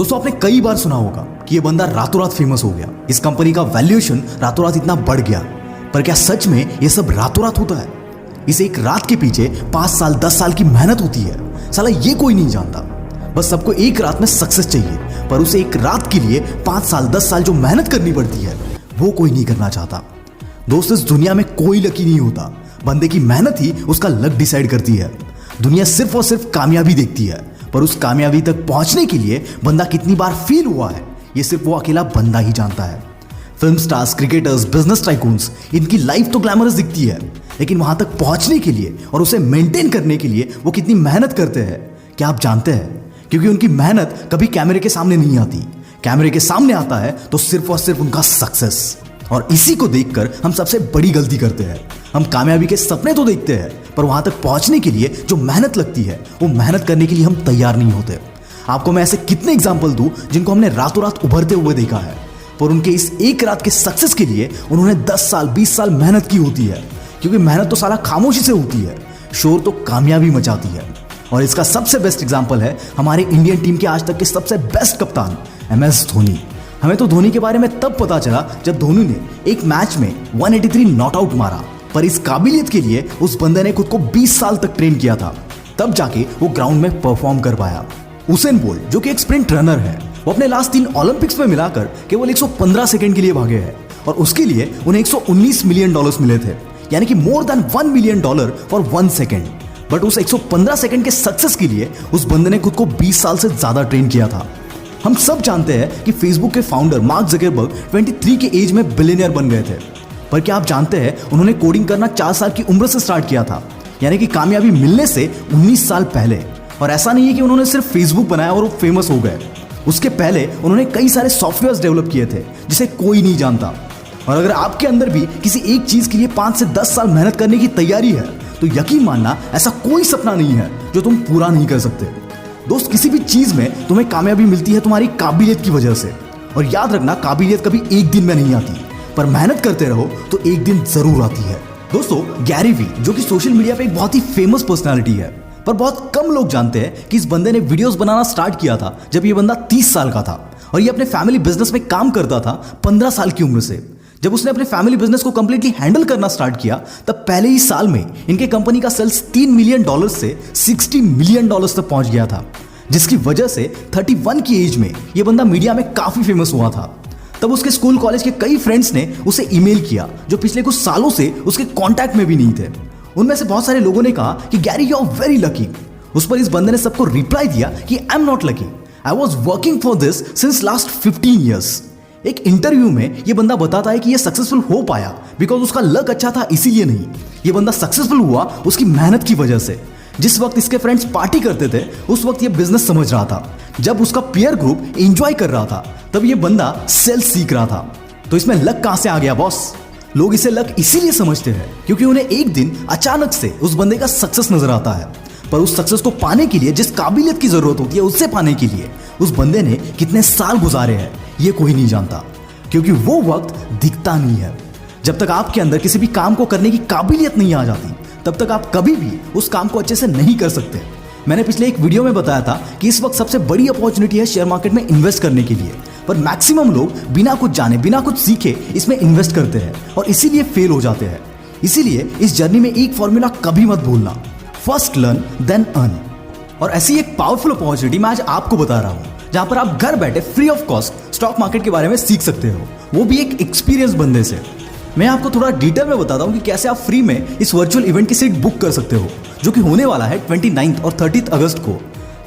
दोस्तों आपने कई बार सुना होगा कि ये बंदा रातों रात फेमस हो गया, इस कंपनी का वैल्यूएशन रातों रात इतना बढ़ गया। पर क्या सच में ये सब रातों रात होता है? इस एक रात के पीछे 5 साल 10 साल की मेहनत होती है। साला ये कोई नहीं जानता। बस सबको एक रात में सक्सेस चाहिए, पर उसे एक रात के लिए 5 साल 10 साल जो मेहनत करनी पड़ती है वो कोई नहीं करना चाहता। दोस्तों इस दुनिया में कोई लकी नहीं होता, बंदे की मेहनत ही उसका लक डिसाइड करती है। दुनिया सिर्फ और सिर्फ कामयाबी देखती है, पर उस कामयाबी तक पहुंचने के लिए बंदा कितनी बार फेल हुआ है ये सिर्फ वो अकेला बंदा ही जानता है। Film stars, cricketers, business tycoons, इनकी लाइफ तो ग्लैमरस दिखती है, लेकिन वहां तक पहुंचने के लिए और उसे मेंटेन करने के लिए वो कितनी मेहनत करते हैं क्या आप जानते हैं? क्योंकि उनकी मेहनत कभी कैमरे के सामने नहीं आती। कैमरे के सामने आता है तो सिर्फ और सिर्फ उनका सक्सेस। और इसी को देखकर हम सबसे बड़ी गलती करते हैं। हम कामयाबी के सपने तो देखते हैं, पर वहां तक पहुंचने के लिए जो मेहनत लगती है वो मेहनत करने के लिए हम तैयार नहीं होते। आपको मैं ऐसे कितने एग्जाम्पल दूं जिनको हमने रातों रात उभरते हुए देखा है, पर उनके इस एक रात के सक्सेस के लिए उन्होंने 10 साल 20 साल मेहनत की होती है। क्योंकि मेहनत तो साला खामोशी से होती है, शोर तो कामयाबी मचाती है। और इसका सबसे बेस्ट एग्जाम्पल है हमारे इंडियन टीम के आज तक के सबसे बेस्ट कप्तान MS धोनी। हमें तो धोनी के बारे में तब पता चला जब धोनी ने एक मैच में 183 नॉट आउट मारा, पर इस काबिलियत के लिए उस बंदे ने खुद को 20 साल तक ट्रेन किया था, तब जाके वो ग्राउंड में परफॉर्म कर पाया। उसेन बोल्ट जो कि एक स्प्रिंट रनर है, वो अपने लास्ट 3 ओलंपिक्स में मिलाकर केवल 115 सेकंड के लिए भागे हैं, और उसके लिए उन्हें $119 मिलियन मिले थे, यानी कि more than $1 million for 1 second. But उस 115 सेकंड के सक्सेस के लिए उस बंदे ने खुद को 20 साल से ज्यादा ट्रेन किया था। हम सब जानते हैं कि फेसबुक के फाउंडर मार्क ज़करबर्ग 23 के एज में बिलियनियर बन गए थे, पर क्या आप जानते हैं उन्होंने कोडिंग करना 4 साल की उम्र से स्टार्ट किया था, यानी कि कामयाबी मिलने से 19 साल पहले। और ऐसा नहीं है कि उन्होंने सिर्फ फेसबुक बनाया और वो फेमस हो गए। उसके पहले उन्होंने कई सारे सॉफ्टवेयर डेवलप किए थे जिसे कोई नहीं जानता। और अगर आपके अंदर भी किसी एक चीज के लिए 5 से 10 साल मेहनत करने की तैयारी है, तो यकीन मानना ऐसा कोई सपना नहीं है जो तुम पूरा नहीं कर सकते। दोस्त किसी भी चीज में तुम्हें कामयाबी मिलती है तुम्हारी काबिलियत की वजह से। और याद रखना काबिलियत कभी एक दिन में नहीं आती, पर मेहनत करते रहो तो एक दिन जरूर आती है। दोस्तों गैरी वी जो कि सोशल मीडिया पे एक बहुत ही फेमस पर्सनालिटी है, पर बहुत कम लोग जानते हैं कि इस बंदे ने वीडियोस बनाना स्टार्ट किया था जब ये बंदा 30 साल का था, और ये अपने फैमिली बिजनेस में काम करता था 15 साल की उम्र से। जब उसने अपने फैमिली बिजनेस को कंप्लीटली हैंडल करना स्टार्ट किया, तब पहले ही साल में इनके कंपनी का सेल्स $3 मिलियन से $60 मिलियन तक पहुंच गया था, जिसकी वजह से 31 की एज में यह बंदा मीडिया में काफी फेमस हुआ था। तब उसके स्कूल कॉलेज के कई फ्रेंड्स ने उसे ईमेल किया जो पिछले कुछ सालों से उसके कांटेक्ट में भी नहीं थे। उनमें से बहुत सारे लोगों ने कहा कि Garry you are very lucky. उस पर इस बंदे ने सबको रिप्लाई दिया कि I am not lucky, I was working for this since last 15 years. एक इंटरव्यू में ये बंदा बताता है कि ये सक्सेसफुल हो पाया बिकॉज उसका लक अच्छा था, इसीलिए नहीं। ये बंदा सक्सेसफुल हुआ उसकी मेहनत की वजह से। जिस वक्त इसके फ्रेंड्स पार्टी करते थे उस वक्त ये बिजनेस समझ रहा था। जब उसका पीयर ग्रुप एंजॉय कर रहा था तब ये बंदा सेल्स सीख रहा था। तो इसमें लक कहां से आ गया बॉस? लोग इसे लक इसीलिए समझते हैं क्योंकि उन्हें एक दिन अचानक से उस बंदे का सक्सेस नजर आता है, पर उस सक्सेस को पाने के लिए जिस काबिलियत की जरूरत होती है उससे पाने के लिए उस बंदे ने कितने साल गुजारे हैं ये कोई नहीं जानता, क्योंकि वो वक्त दिखता नहीं है। जब तक आपके अंदर किसी भी काम को करने की काबिलियत नहीं आ जाती तब तक आप कभी भी उस काम को अच्छे से नहीं कर सकते। मैंने पिछले एक वीडियो में बताया था कि इस वक्त सबसे बड़ी अपॉर्चुनिटी है शेयर मार्केट में इन्वेस्ट करने के लिए, पर मैक्सिमम लोग बिना कुछ जाने बिना कुछ सीखे इसमें इन्वेस्ट करते हैं और इसीलिए फेल हो जाते हैं। इसीलिए इस जर्नी में एक फॉर्मूला कभी मत भूलना, फर्स्ट लर्न देन अर्न। और ऐसी एक पावरफुल अपॉर्चुनिटी मैं आज आपको बता रहा हूं जहां पर आप घर बैठे free of cost stock market के बारे में सीख सकते हो, वो भी एक एक्सपीरियंस बंदे से। मैं आपको थोड़ा डिटेल में बताता हूं कि कैसे आप फ्री में इस वर्चुअल इवेंट की सीट बुक कर सकते हो, जो कि होने वाला है 29 और 30 अगस्त को।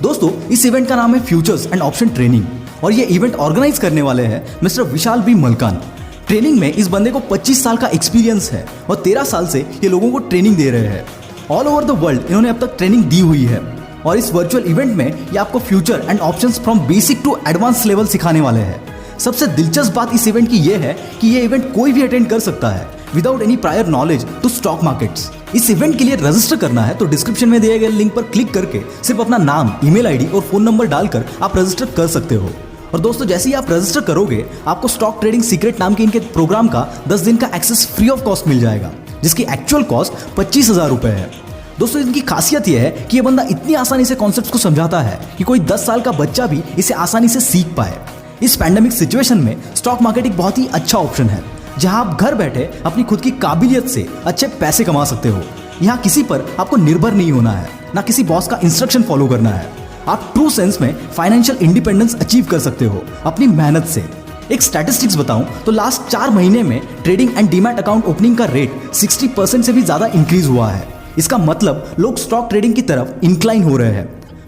दोस्तों इस इवेंट का नाम है फ्यूचर्स एंड ऑप्शन ट्रेनिंग, और ये इवेंट ऑर्गेनाइज करने वाले हैं मिस्टर विशाल बी मलकान। ट्रेनिंग में इस बंदे को 25 साल का एक्सपीरियंस है और 13 साल से ये लोगों को ट्रेनिंग दे रहे हैं। ऑल ओवर द वर्ल्ड इन्होंने अब तक ट्रेनिंग दी हुई है, और इस वर्चुअल इवेंट में ये आपको future and options from basic to advance level सिखाने वाले हैं। सबसे दिलचस्प बात इस इवेंट की यह है कि ये इवेंट कोई भी अटेंड कर सकता है without any prior knowledge to stock markets. इस इवेंट के लिए रजिस्टर करना है तो डिस्क्रिप्शन में दिए गए लिंक पर क्लिक करके सिर्फ अपना नाम, ईमेल आईडी और फोन नंबर डालकर आप रजिस्टर कर सकते हो। और दोस्तों जैसे ही आप रजिस्टर करोगे आपको स्टॉक ट्रेडिंग सीक्रेट नाम के इनके प्रोग्राम का 10 दिन का एक्सेस फ्री ऑफ कॉस्ट मिल जाएगा, जिसकी एक्चुअल कॉस्ट 25,000 रुपए है। दोस्तों इनकी खासियत यह है कि यह बंदा इतनी आसानी से कॉन्सेप्ट्स को समझाता है कि कोई 10 साल का बच्चा भी इसे आसानी से सीख पाए। इस पैंडेमिक सिचुएशन में स्टॉक मार्केट एक बहुत ही अच्छा ऑप्शन है, जहां आप घर बैठे अपनी खुद की काबिलियत से अच्छे पैसे कमा सकते हो। यहाँ किसी पर आपको निर्भर नहीं होना है, ना किसी बॉस का इंस्ट्रक्शन फॉलो करना है। आप ट्रू सेंस में फाइनेंशियल इंडिपेंडेंस अचीव कर सकते हो अपनी मेहनत से। एक स्टैटिस्टिक्स बताऊं तो लास्ट 4 महीने में trading and demat account opening का रेट 60% से भी ज्यादा इंक्रीज हुआ है। इसका मतलब लोग स्टॉक ट्रेडिंग की तरफ इंक्लाइन हो रहे हैं।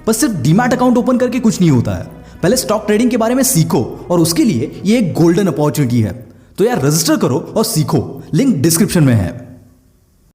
पर सिर्फ डीमैट अकाउंट ओपन करके कुछ नहीं होता है, पहले स्टॉक ट्रेडिंग के बारे में सीखो और उसके लिए ये एक गोल्डन अपॉर्चुनिटी है। तो यार रजिस्टर करो और सीखो, लिंक डिस्क्रिप्शन में है।